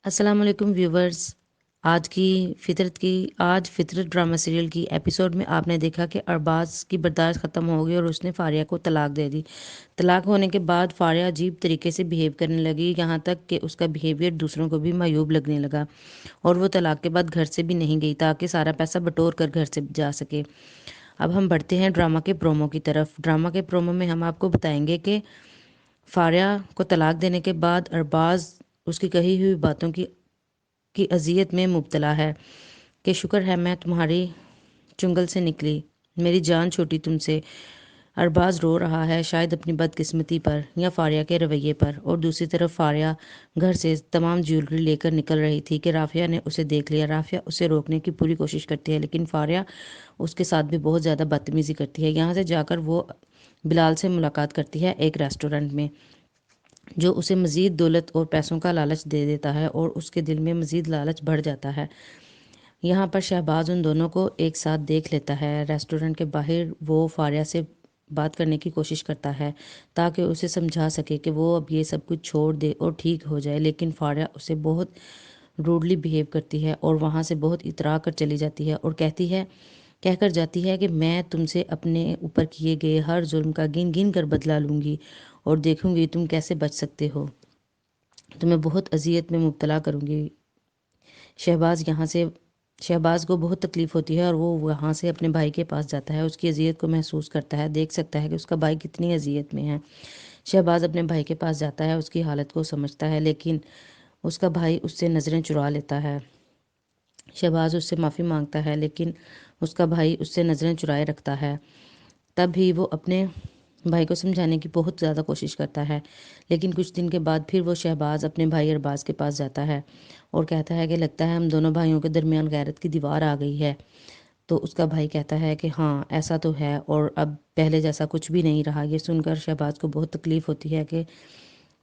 السلام علیکم ویورز۔ آج فطرت ڈرامہ سیریل کی ایپیسوڈ میں آپ نے دیکھا کہ ارباز کی برداشت ختم ہو گئی اور اس نے فاریہ کو طلاق دے دی۔ طلاق ہونے کے بعد فاریہ عجیب طریقے سے بیہیو کرنے لگی، یہاں تک کہ اس کا بیہیویئر دوسروں کو بھی معیوب لگنے لگا، اور وہ طلاق کے بعد گھر سے بھی نہیں گئی تاکہ سارا پیسہ بٹور کر گھر سے جا سکے۔ اب ہم بڑھتے ہیں ڈرامہ کے پرومو کی طرف۔ ڈرامہ کے پرومو میں ہم آپ کو بتائیں گے کہ فاریہ کو طلاق دینے کے بعد ارباز اس کی کہی ہوئی باتوں کی اذیت میں مبتلا ہے کہ شکر ہے میں تمہاری چنگل سے نکلی، میری جان چھوٹی تم سے۔ ارباز رو رہا ہے، شاید اپنی بدقسمتی پر یا فاریہ کے رویے پر، اور دوسری طرف فاریہ گھر سے تمام جیولری لے کر نکل رہی تھی کہ رافیہ نے اسے دیکھ لیا۔ رافیہ اسے روکنے کی پوری کوشش کرتی ہے، لیکن فاریہ اس کے ساتھ بھی بہت زیادہ بدتمیزی کرتی ہے۔ یہاں سے جا کر وہ بلال سے ملاقات کرتی ہے ایک ریسٹورنٹ میں، جو اسے مزید دولت اور پیسوں کا لالچ دے دیتا ہے، اور اس کے دل میں مزید لالچ بڑھ جاتا ہے۔ یہاں پر شہباز ان دونوں کو ایک ساتھ دیکھ لیتا ہے۔ ریسٹورنٹ کے باہر وہ فاریہ سے بات کرنے کی کوشش کرتا ہے تاکہ اسے سمجھا سکے کہ وہ اب یہ سب کچھ چھوڑ دے اور ٹھیک ہو جائے، لیکن فاریہ اسے بہت روڈلی بیہیو کرتی ہے اور وہاں سے بہت اترا کر چلی جاتی ہے اور کہہ کر جاتی ہے کہ میں تم سے اپنے اوپر کیے گئے ہر ظلم کا گن گن کر بدلہ لوں گی اور دیکھوں گی تم کیسے بچ سکتے ہو، تمہیں بہت اذیت میں مبتلا کروں گی۔ شہباز کو بہت تکلیف ہوتی ہے اور وہ وہاں سے اپنے بھائی کے پاس جاتا ہے، اس کی اذیت کو محسوس کرتا ہے، دیکھ سکتا ہے کہ اس کا بھائی کتنی اذیت میں ہے۔ شہباز اپنے بھائی کے پاس جاتا ہے، اس کی حالت کو سمجھتا ہے، لیکن اس کا بھائی اس سے نظریں چرا لیتا ہے۔ شہباز اس سے معافی مانگتا ہے، لیکن اس کا بھائی اس سے نظریں چرائے رکھتا ہے۔ تب بھی وہ اپنے بھائی کو سمجھانے کی بہت زیادہ کوشش کرتا ہے، لیکن کچھ دن کے بعد پھر وہ شہباز اپنے بھائی ارباز کے پاس جاتا ہے اور کہتا ہے کہ لگتا ہے ہم دونوں بھائیوں کے درمیان غیرت کی دیوار آ گئی ہے۔ تو اس کا بھائی کہتا ہے کہ ہاں ایسا تو ہے، اور اب پہلے جیسا کچھ بھی نہیں رہا۔ یہ سن کر شہباز کو بہت تکلیف ہوتی ہے کہ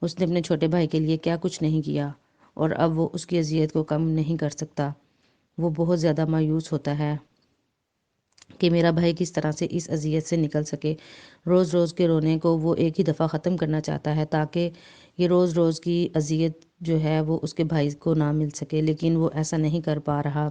اس نے اپنے چھوٹے بھائی کے لیے کیا کچھ نہیں کیا، اور اب وہ اس کی اذیت کو کم نہیں کر سکتا۔ وہ بہت زیادہ مایوس ہوتا ہے کہ میرا بھائی کس طرح سے اس اذیت سے نکل سکے۔ روز روز کے رونے کو وہ ایک ہی دفعہ ختم کرنا چاہتا ہے تاکہ یہ روز روز کی اذیت جو ہے وہ اس کے بھائی کو نہ مل سکے، لیکن وہ ایسا نہیں کر پا رہا۔